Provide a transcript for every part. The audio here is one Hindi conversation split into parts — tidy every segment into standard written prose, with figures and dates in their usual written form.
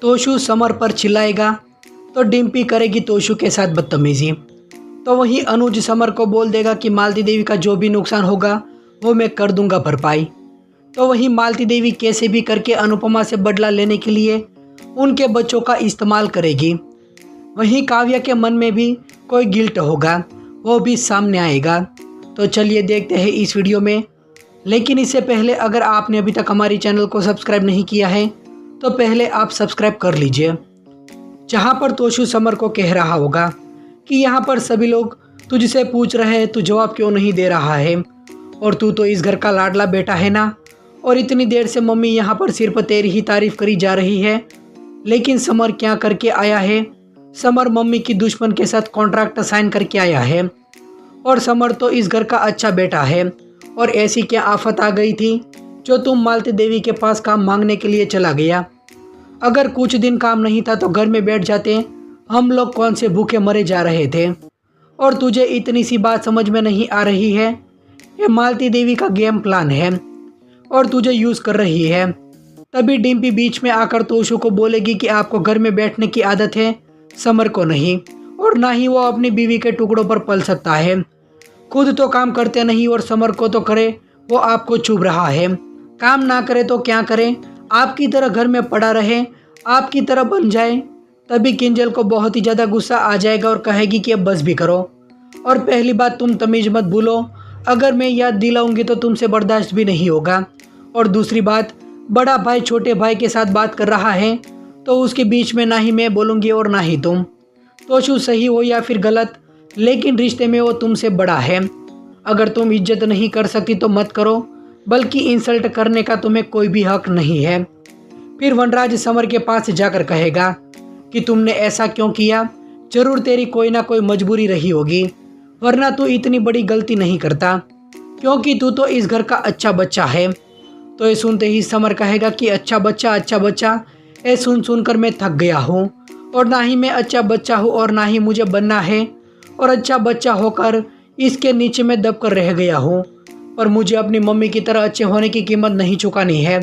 तोशु समर पर चिल्लाएगा तो डिम्पी करेगी तोशु के साथ बदतमीजी। तो वहीं अनुज समर को बोल देगा कि मालती देवी का जो भी नुकसान होगा वो मैं कर दूंगा भरपाई। तो वहीं मालती देवी कैसे भी करके अनुपमा से बदला लेने के लिए उनके बच्चों का इस्तेमाल करेगी। वहीं काव्या के मन में भी कोई गिल्ट होगा, वो भी सामने आएगा। तो चलिए देखते हैं इस वीडियो में। लेकिन इससे पहले अगर आपने अभी तक हमारी चैनल को सब्सक्राइब नहीं किया है तो पहले आप सब्सक्राइब कर लीजिए। जहां पर तोशु समर को कह रहा होगा कि यहाँ पर सभी लोग तुझसे पूछ रहे हैं, तू जवाब क्यों नहीं दे रहा है, और तू तो इस घर का लाडला बेटा है ना, और इतनी देर से मम्मी यहाँ पर सिर्फ तेरी ही तारीफ करी जा रही है। लेकिन समर क्या करके आया है? समर मम्मी की दुश्मन के साथ कॉन्ट्रैक्ट साइन करके आया है, और समर तो इस घर का अच्छा बेटा है। और ऐसी क्या आफत आ गई थी जो तुम मालती देवी के पास काम मांगने के लिए चला गया? अगर कुछ दिन काम नहीं था तो घर में बैठ जाते, हम लोग कौन से भूखे मरे जा रहे थे। और तुझे इतनी सी बात समझ में नहीं आ रही है? ये मालती देवी का गेम प्लान है और तुझे यूज़ कर रही है। तभी डिम्पी बीच में आकर तोशु को बोलेगी कि आपको घर में बैठने की आदत है, समर को नहीं, और ना ही वो अपनी बीवी के टुकड़ों पर पल सकता है। खुद तो काम करते नहीं और समर को तो करे वो आपको चुभ रहा है। काम ना करे तो क्या करे, आपकी तरह घर में पड़ा रहे, आपकी तरह बन जाए। तभी किंजल को बहुत ही ज़्यादा गुस्सा आ जाएगा और कहेगी कि अब बस भी करो। और पहली बात, तुम तमीज़ मत भूलो, अगर मैं याद दिलाऊंगी तो तुमसे बर्दाश्त भी नहीं होगा। और दूसरी बात, बड़ा भाई छोटे भाई के साथ बात कर रहा है तो उसके बीच में ना ही मैं बोलूँगी और ना ही तुम। तोशु सही हो या फिर गलत, लेकिन रिश्ते में वो तुमसे बड़ा है। अगर तुम इज्जत नहीं कर सकती तो मत करो, बल्कि इंसल्ट करने का तुम्हें कोई भी हक नहीं है। फिर वनराज समर के पास जाकर कहेगा कि तुमने ऐसा क्यों किया, जरूर तेरी कोई ना कोई मजबूरी रही होगी, वरना तू इतनी बड़ी गलती नहीं करता, क्योंकि तू तो इस घर का अच्छा बच्चा है। तो ये सुनते ही समर कहेगा कि अच्छा बच्चा, ये सुनकर मैं थक गया हूँ, और ना ही मैं अच्छा बच्चा हूँ और ना ही मुझे बनना है। और अच्छा बच्चा होकर इसके नीचे मैं दब कर रह गया हूँ, पर मुझे अपनी मम्मी की तरह अच्छे होने की कीमत नहीं चुकानी है।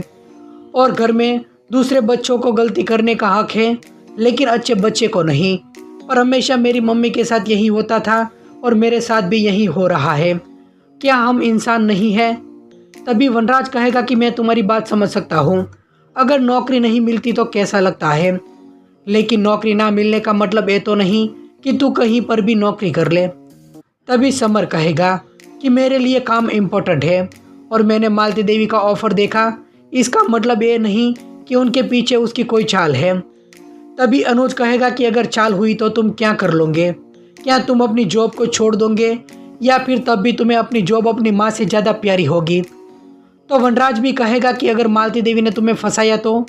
और घर में दूसरे बच्चों को गलती करने का हक है, लेकिन अच्छे बच्चे को नहीं। और हमेशा मेरी मम्मी के साथ यही होता था और मेरे साथ भी यही हो रहा है। क्या हम इंसान नहीं हैं? तभी वनराज कहेगा कि मैं तुम्हारी बात समझ सकता हूँ, अगर नौकरी नहीं मिलती तो कैसा लगता है, लेकिन नौकरी ना मिलने का मतलब ये तो नहीं कि तू कहीं पर भी नौकरी कर ले। तभी समर कहेगा कि मेरे लिए काम इम्पोर्टेंट है, और मैंने मालती देवी का ऑफर देखा, इसका मतलब ये नहीं कि उनके पीछे उसकी कोई चाल है। तभी अनुज कहेगा कि अगर चाल हुई तो तुम क्या कर लोगे? क्या तुम अपनी जॉब को छोड़ दोगे, या फिर तब भी तुम्हें अपनी जॉब अपनी माँ से ज़्यादा प्यारी होगी? तो वनराज भी कहेगा कि अगर मालती देवी ने तुम्हें फंसाया तो?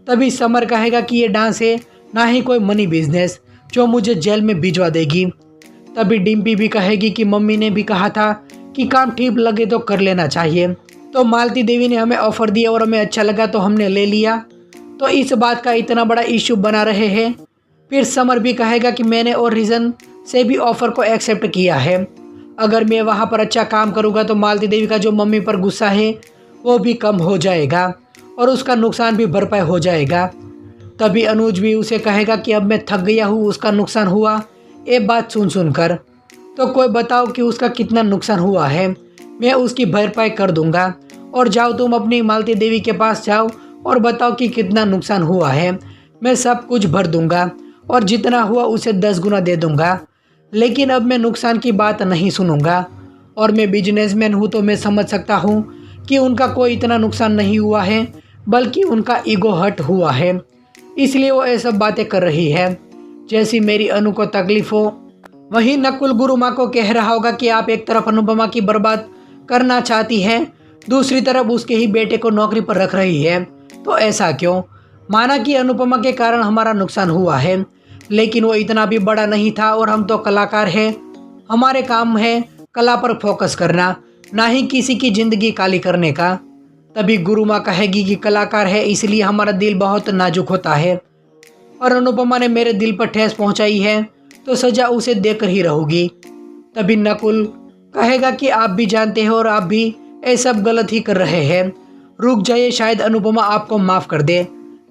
तभी समर कहेगा कि ये डांस है, ना ही कोई मनी बिजनेस जो मुझे जेल में भिजवा देगी। तभी डिम्पी भी कहेगी कि मम्मी ने भी कहा था कि काम ठीक लगे तो कर लेना चाहिए, तो मालती देवी ने हमें ऑफर दिया और हमें अच्छा लगा तो हमने ले लिया, तो इस बात का इतना बड़ा इश्यू बना रहे हैं। फिर समर भी कहेगा कि मैंने और रीज़न से भी ऑफ़र को एक्सेप्ट किया है, अगर मैं वहाँ पर अच्छा काम करूँगा तो मालती देवी का जो मम्मी पर गुस्सा है वो भी कम हो जाएगा और उसका नुकसान भी भरपाई हो जाएगा। तभी अनुज भी उसे कहेगा कि अब मैं थक गया हूँ, उसका नुकसान हुआ ये बात सुनकर, तो कोई बताओ कि उसका कितना नुकसान हुआ है, मैं उसकी भरपाई कर दूंगा। और जाओ तुम अपनी मालती देवी के पास जाओ और बताओ कि कितना नुकसान हुआ है, मैं सब कुछ भर दूंगा और जितना हुआ उसे 10 गुना दे दूंगा। लेकिन अब मैं नुकसान की बात नहीं सुनूंगा, और मैं बिजनेसमैन हूँ तो मैं समझ सकता हूँ कि उनका कोई इतना नुकसान नहीं हुआ है, बल्कि उनका ईगो हर्ट हुआ है, इसलिए वो ये सब बातें कर रही है जैसी मेरी अनु को तकलीफ हो। वहीं नकुल गुरु माँ को कह रहा होगा कि आप एक तरफ अनुपमा की बर्बाद करना चाहती हैं, दूसरी तरफ उसके ही बेटे को नौकरी पर रख रही है, तो ऐसा क्यों? माना कि अनुपमा के कारण हमारा नुकसान हुआ है, लेकिन वो इतना भी बड़ा नहीं था, और हम तो कलाकार हैं, हमारे काम है कला पर फोकस करना, ना ही किसी की ज़िंदगी काली करने का। तभी गुरु माँ कहेगी कि कलाकार है इसलिए हमारा दिल बहुत नाजुक होता है, और अनुपमा ने मेरे दिल पर ठेस पहुँचाई है तो सज़ा उसे देकर ही रहूगी। तभी नकुल कहेगा कि आप भी जानते हो और आप भी ये सब गलत ही कर रहे हैं, रुक जाइए, शायद अनुपमा आपको माफ़ कर दे।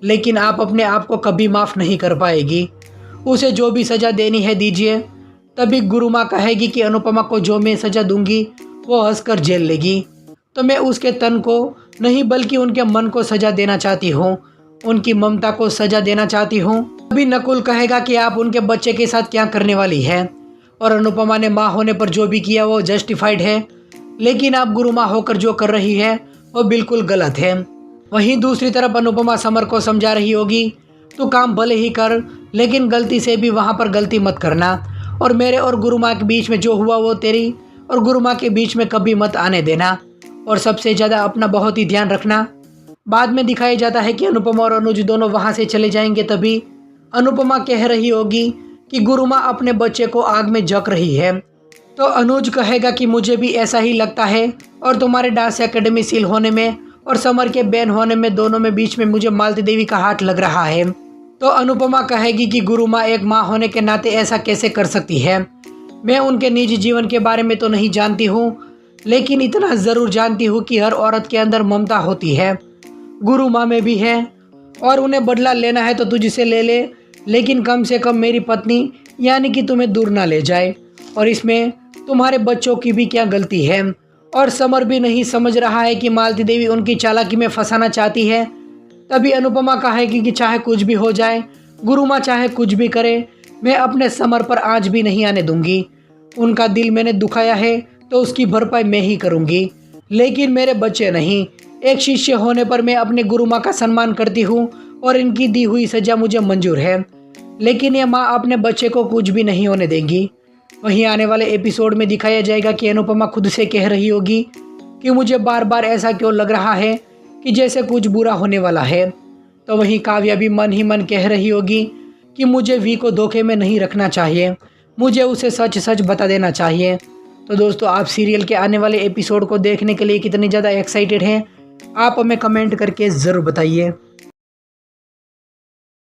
लेकिन आप अपने आप को कभी माफ़ नहीं कर पाएगी। उसे जो भी सज़ा देनी है दीजिए। तभी गुरु माँ कहेगी कि अनुपमा को जो मैं सज़ा दूंगी वो हंसकर झेल लेगी। तो मैं उसके तन को नहीं बल्कि उनके मन को सज़ा देना चाहती हूँ, उनकी ममता को सज़ा देना चाहती हूँ। अभी नकुल कहेगा कि आप उनके बच्चे के साथ क्या करने वाली है, और अनुपमा ने माँ होने पर जो भी किया वो जस्टिफाइड है, लेकिन आप गुरु माँ होकर जो कर रही है वो बिल्कुल गलत है। वहीं दूसरी तरफ अनुपमा समर को समझा रही होगी, तो काम भले ही कर लेकिन गलती से भी वहाँ पर गलती मत करना, और मेरे और गुरु माँ के बीच में जो हुआ वो तेरी और गुरु माँ के बीच में कभी मत आने देना, और सबसे ज़्यादा अपना बहुत ही ध्यान रखना। बाद में दिखाया जाता है कि अनुपमा और अनुज दोनों वहाँ से चले जाएंगे। तभी अनुपमा कह रही होगी कि गुरु माँ अपने बच्चे को आग में झोंक रही है। तो अनुज कहेगा कि मुझे भी ऐसा ही लगता है, और तुम्हारे डांस एकेडमी सील होने में और समर के बैन होने में दोनों में बीच में मुझे मालती देवी का हाथ लग रहा है। तो अनुपमा कहेगी कि गुरु माँ एक माँ होने के नाते ऐसा कैसे कर सकती है। मैं उनके निजी जीवन के बारे में तो नहीं जानती हूँ, लेकिन इतना ज़रूर जानती हूँ कि हर औरत के अंदर ममता होती है, गुरु माँ में भी है, और उन्हें बदला लेना है तो तुझसे ले ले, लेकिन कम से कम मेरी पत्नी यानी कि तुम्हें दूर ना ले जाए। और इसमें तुम्हारे बच्चों की भी क्या गलती है। और समर भी नहीं समझ रहा है कि मालती देवी उनकी चालाकी में फंसाना चाहती है। तभी अनुपमा कहेगी कि चाहे कुछ भी हो जाए, गुरु माँ चाहे कुछ भी करे, मैं अपने समर पर आज भी नहीं आने दूंगी। उनका दिल मैंने दुखाया है तो उसकी भरपाई मैं ही करूंगी, लेकिन मेरे बच्चे नहीं। एक शिष्य होने पर मैं अपने गुरु माँ का सम्मान करती हूँ और इनकी दी हुई सजा मुझे मंजूर है, लेकिन ये माँ अपने बच्चे को कुछ भी नहीं होने देंगी। वहीं आने वाले एपिसोड में दिखाया जाएगा कि अनुपमा खुद से कह रही होगी कि मुझे बार बार ऐसा क्यों लग रहा है कि जैसे कुछ बुरा होने वाला है। तो वहीं काव्या भी मन ही मन कह रही होगी कि मुझे वी को धोखे में नहीं रखना चाहिए, मुझे उसे सच सच बता देना चाहिए। तो दोस्तों, आप सीरियल के आने वाले एपिसोड को देखने के लिए कितनी ज़्यादा एक्साइटेड हैं, आप हमें कमेंट करके ज़रूर बताइए।